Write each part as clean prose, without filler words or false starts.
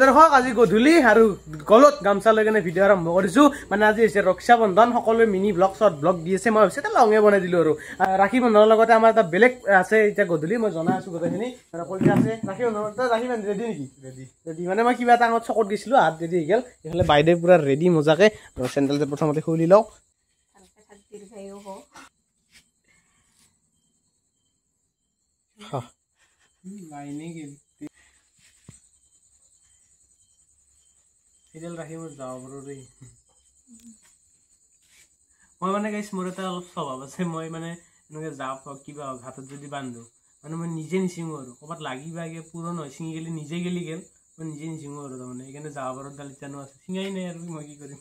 দৰ্শক আজি গধূলি আৰু গলত গামচা লৈ কেনে ভিডিঅ' আৰম্ভ কৰিছো মানে আজি হৈছে ৰক্ষা বন্ধন সকলোৱে মিনি ব্লগ শৰ্ট ব্লগ দি আছে মই ভাবিছো এটা লঙে বনাই দিলো আৰু ৰাখি বন্ধনৰ লগতে আমাৰ এটা বেলেগ আছে এতিয়া গধূলি মই জনাই আছো গোটেইখিনি কলটা আছে ৰাখি বন্ধনৰ ৰাখি বান্ধি ৰেডি নেকি ৰেডি মানে মই কিবা এটা আগত চকত গৈছিলো হাত ৰেডি হৈ গ'ল এইফালে বাইদেউ পুৰা ৰেডি মজাকে চেণ্ডেল যে প্ৰথমতে খুলি লওঁ ৰাখি মোৰ যাওঁ বাৰু দেই মই মানে গাইছ মোৰ এটা অলপ স্বভাৱ আছে মই মানে এনেকৈ জাপ হওক কিবা হওক হাতত যদি বান্ধো মানে মই নিজে নিচিঙো আৰু ক'ৰবাত লাগি বাগে পুৰণ হয় ছিঙি গেলি নিজে গেলি গেল মই নিজে নিচিঙো আৰু তাৰমানে সেইকাৰণে যাওঁ বাৰু দালি জানো আছে ছিঙাই নাই আৰু মই কি কৰিম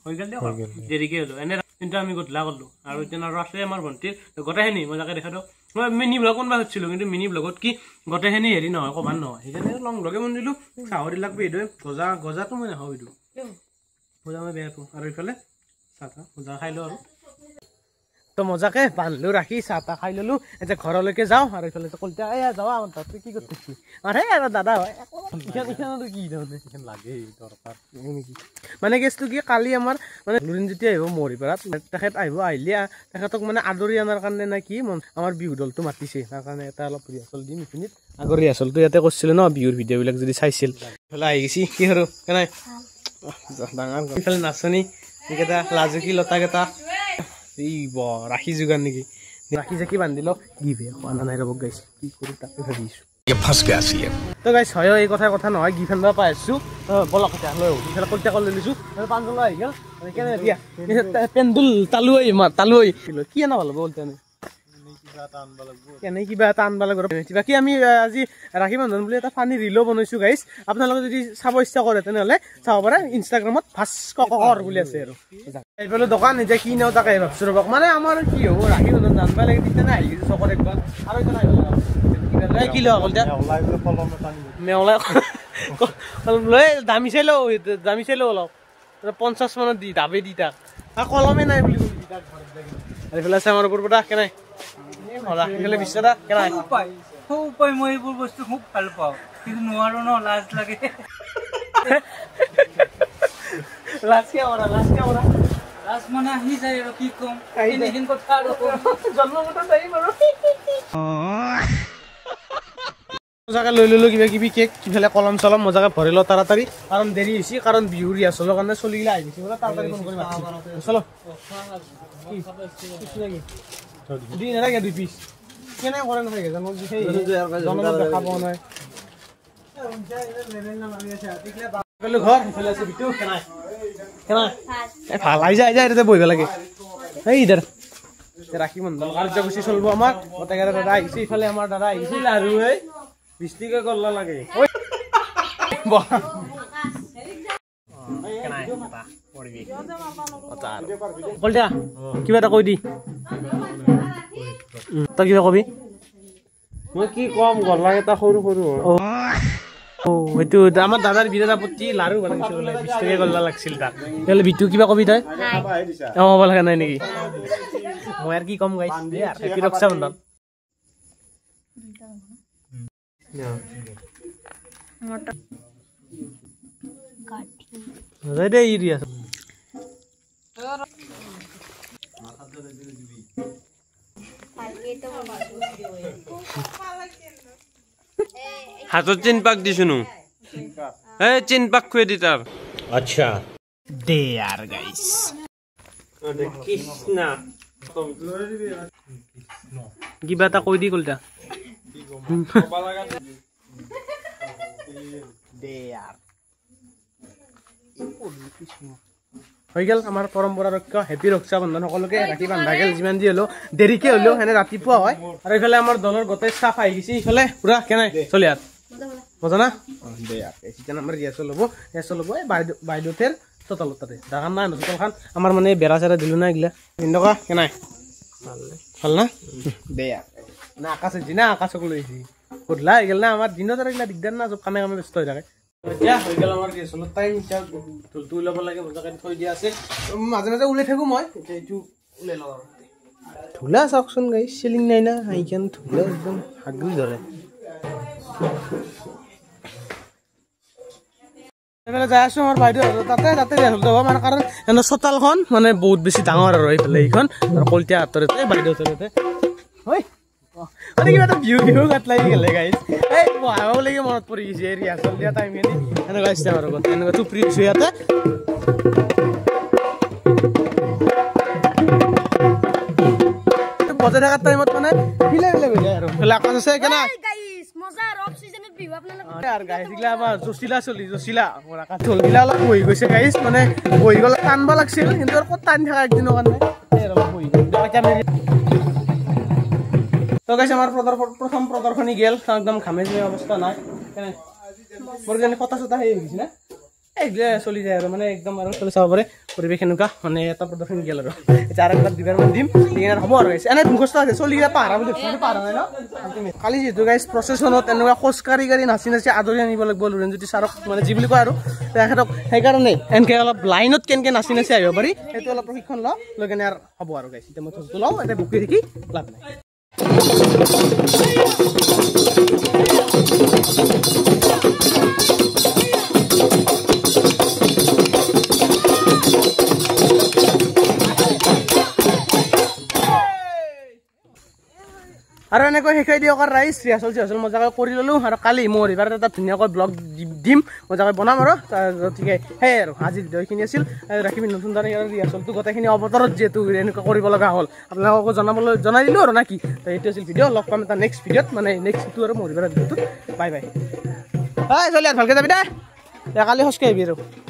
হৈ গ'ল দিয়ক দেৰিকে হ'লো এনে কিন্তু আমি গধূলা কৰিলোঁ আৰু এতিয়া আৰু আছে আমাৰ ভণ্টিৰ গোটেইখিনি মই তাকে দেখা দিওঁ মই মিনি ব্লগ কোনবা খুজিছিলোঁ কিন্তু মিনি ব্লগত কি গোটেইখিনি হেৰি নহয় ক'বাৰ নহয় সেইকাৰণে লং ব্লগে বনিলোঁ চাহৰি লাগবে এইটোৱে গজাটো মই নাখাওঁ এইটো গজা মই বেয়া পাওঁ আৰু এইফালে চাহ তাহ গজা খাই লওঁ আৰু তো মজাকে বান্ধিলোঁ ৰাখি চাহ তাহ খাই ল'লোঁ এতিয়া ঘৰলৈকে যাওঁ আৰু এইফালে কলটা এয়া যাওঁ আমাৰ তহঁতে কি কৰিছে আৰে আৰু দাদা হয় কি লাগে দৰকাৰ নেকি মানে কেছটো কি কালি আমাৰ মানে লুৰিন যেতিয়া আহিব মৰিপাৰাত তেখেত আহিলে তেখেতক মানে আদৰি অনাৰ কাৰণে নে কি আমাৰ বিহু দলটো মাতিছে তাৰ কাৰণে এটা অলপ ৰিহাৰ্চেল দিম এইখিনিত আগৰ ৰিহাৰ্চেলটো ইয়াতে কৰিছিলে ন বিহুৰ ভিডিঅ'বিলাক যদি চাইছিল এইফালে আহি গৈছি কি আৰু কেনাই ডাঙৰ এইফালে নাচনী এইকেইটা লাজুকী লতাকেইটা এই ৰাখি যোগাৰ নেকি ৰাখি জাকি বান্ধি লওঁ গিভে খোৱা নাই ৰ'ব গাইছ কি কৰোঁ তাকে ভাবিছোঁ তো গাইছ হয় এই কথা নহয় গিফ্ট আনিব পাই আছোঁ বলক এতিয়া লৈ ইফালে কলটা কল লৈ লৈছোঁ পাঞ্জল আহি গ'ল কেনে দিয়া পেণ্ডুল তালৈ কি আনা ভাল হ'ব বলতে কেনে কিবা এটা আনব লাগিব বাকী আমি আজি ৰাখি বন্ধন বুলি এটা ফানি ৰিলো বনাইছোঁ গাইছ আপোনালোকে যদি চাব ইচ্ছা কৰে তেনেহ'লে চাব পাৰে ইনষ্টাগ্ৰামত ভাস্কৰ বুলি আছে আৰু এইফালে দোকান এতিয়া কি নেওঁ তাকে ভাবছোঁ ৰ'বক মানে আমাৰ কি হ'ব ৰাখি বন্ধন জানিব লাগে তেতিয়া আহি গৈছে চকত একবাৰ আৰু এতিয়া নাহিব কি লোৱা কল মেওলাই লৈ দামী চাই লওঁ অলপ 50 মানত দি দাবে দি তাক কলমে নাই বুলি এইফালে আছে আমাৰ ওপৰ পৰা কেনে উপায় মই এইবোৰ বস্তু খুব ভাল পাওঁ কিন্তু নোৱাৰো ন লাজ লাগে লাজ মানে আহি যায় আৰু কি কম কথা আৰু জন্মগত টাইম আৰু মজাকে লৈ ললো কিবা কিবি কেক ইফালে কলম চলম মজাকে ভৰি লওঁ তাড়াতাড়ি কাৰণ দেৰি হৈছে কাৰণ বিহু ৰিহাৰ্চেলৰ কাৰণে চলিগিলা আহি গৈছে বোলে তাড়াতাড়ি ফোন কৰি মাতিছোঁ চলো দি নালাগে 2 পিচ কেনে কৰে নাথাকে জানো সেই জনমত দেখা পোৱা নাই ঘৰ ইফালে আছে বিটু কেনাই ভাল আহি যায় এতিয়া বহিব লাগে এই ইধৰ ৰাখি বন্ধন কাৰ্যসূচী চলিব আমাৰ গোটেইকেইটা দাদা আহিছে ইফালে আমাৰ দাদা আহিছিল আৰু এই 20 টকা গল্লা লাগে কিবা এটা কৈ দি তই কিবা কবি মই কি কম গল্লা এটা সৰু সেইটো আমাৰ দাদাৰ বিৰাট আপত্তি লাৰু বনাইছে বোলে 20 টকা গল্লা লাগিছিল তাক তেতিয়াহ'লে বিটু কিবা কবি তই হ'ব লগা নাই নেকি মই আৰু কি কম গাইছ হেপী ৰক্ষা বন্ধন দে ইৰি আছে হাতত চিন পাক দিছো নো এই চিন পাক খুৱাই দি তাৰ আচ্ছা দে यार গাইস কৃষ্ণ কিবা এটা কৈ দি কলটা হৈ গ'ল আমাৰ পৰম্পৰা ৰক্ষা হেপী ৰক্ষা বন্ধন সকলোকে ৰাখি বান্ধা গ'ল যিমান যি হ'লেও দেৰিকে হ'লেও সেনে ৰাতিপুৱা হয় আৰু এইফালে আমাৰ দলৰ গোটেই ষ্টাফ আহি গৈছে ইফালে পুৰা কেনে চলি আৰু মজা না দে এতিয়া আমাৰ ৰিহাৰ্চেল হ'ব এই বাইদেউৰ চোতালত তাতে ডাঙৰ নাই চোতালখন আমাৰ মানে বেৰা চেৰা দিলোঁ না এইগিলা এনেকুৱা কেনাই ভাল না দে না আকাশে দিনা আকাশক লৈ আহিছে গধূলা হৈ গ'ল না আমাৰ দিনত আৰু এইগিলা দিগদাৰ না চব কামে ব্যস্ত হৈ থাকে এতিয়া হৈ গ'ল আমাৰ ৰিহাৰ্চেলৰ টাইম এতিয়া ঢোলটো ওলাব লাগে মজাকে থৈ দিয়া আছে মাজে মাজে ওলাই থাকোঁ মই এতিয়া এইটো ওলাই লওঁ আৰু ধুলা চাওকচোন গাইছ চিলিং নাই না হাইখান ধুলা একদম হাগলি ধৰে এইফালে যাই আছো আমাৰ বাইদেউ তাতে ৰেহাল যাব মানে কাৰণ এনে চোতালখন মানে বহুত বেছি ডাঙৰ আৰু এইফালে এইখন আৰু কলতিয়া হাতৰতে বাইদেউ ওচৰতে হয় কিবা এটা ভিউ গাত লাগি গ'লে গাইছ এই বহাবলৈকে মনত পৰি গৈছে এই ৰিহাৰ্চল দিয়া টাইমখিনি এনেকুৱা হৈছে আমাৰ লগত এনেকুৱা টুপৰি দিছোঁ ইয়াতে বজাই থকাৰ টাইমত মানে হিলাই হৈ যায় আৰু আকাশ আছে কেনা জচিলা অলপ বহি গৈছে গাইছ মানে বহি গ'লে টানব লাগিছিল কিন্তু আৰু ক'ত টানি থকা একদিনৰ কাৰণে তো গাইছ আমাৰ প্ৰথম প্ৰদৰ্শনী গেল একদম ঘামে অৱস্থা নাই মোৰ কাৰণে কথা চতা সেই হৈ গৈছে না এইগিলা চলি যায় আৰু মানে একদম আৰু চলি চাব পাৰে পৰিৱেশ এনেকুৱা মানে এটা প্ৰদৰ্শনী গেল আৰু এতিয়া আৰু এটা দুবাৰমান দিম এইকেইটা হ'ব আৰু গাইছ এনে মুখস্থ আছে চলিগিলা পাহৰা বুলি পাহৰা নাই ন কালি যিহেতু গাইছ প্ৰচেছনত এনেকুৱা খোজকাঢ়ি নাচি আদৰি আনিব লাগিব লুৰেণজ্যোতি ছাৰক মানে যি বুলি কয় আৰু তেখেতক সেইকাৰণে এনেকৈ অলপ লাইনত কেনেকৈ নাচি আহিব পাৰি সেইটো অলপ প্ৰশিক্ষণ লৈ কেনে আৰু হ'ব আৰু গাইছ এতিয়া মই থোজটো লওঁ এতিয়া বুকি থাকি লাভ নাই আৰু এনেকৈ শিকাই দিয়ক আৰু ৰাইজ ৰিহাৰ্চল মজাকৈ কৰি ল'লোঁ আৰু কালি মোৰ এইবাৰ এটা ধুনীয়াকৈ ব্লগ দিম মজাকৈ বনাম আৰু গতিকে সেয়াই আৰু আজিৰ ভিডিঅ'খিনি আছিল ৰাখিবি নতুন ধৰণে ৰিহাৰ্চলটো গোটেইখিনি অৱতৰত যিহেতু এনেকুৱা কৰিব লগা হ'ল আপোনালোককো জনাই দিলোঁ আৰু নাকি তো এইটো আছিল ভিডিঅ' লগ পাম এটা নেক্সট ভিডিঅ'ত মানে নেক্সটটো আৰু মোৰ এইবাৰ ভিডিঅ'টোত বাই বাই চলি আৰু ভালকৈ যাবি দে কালি খোজকাঢ়ি আহিবি আৰু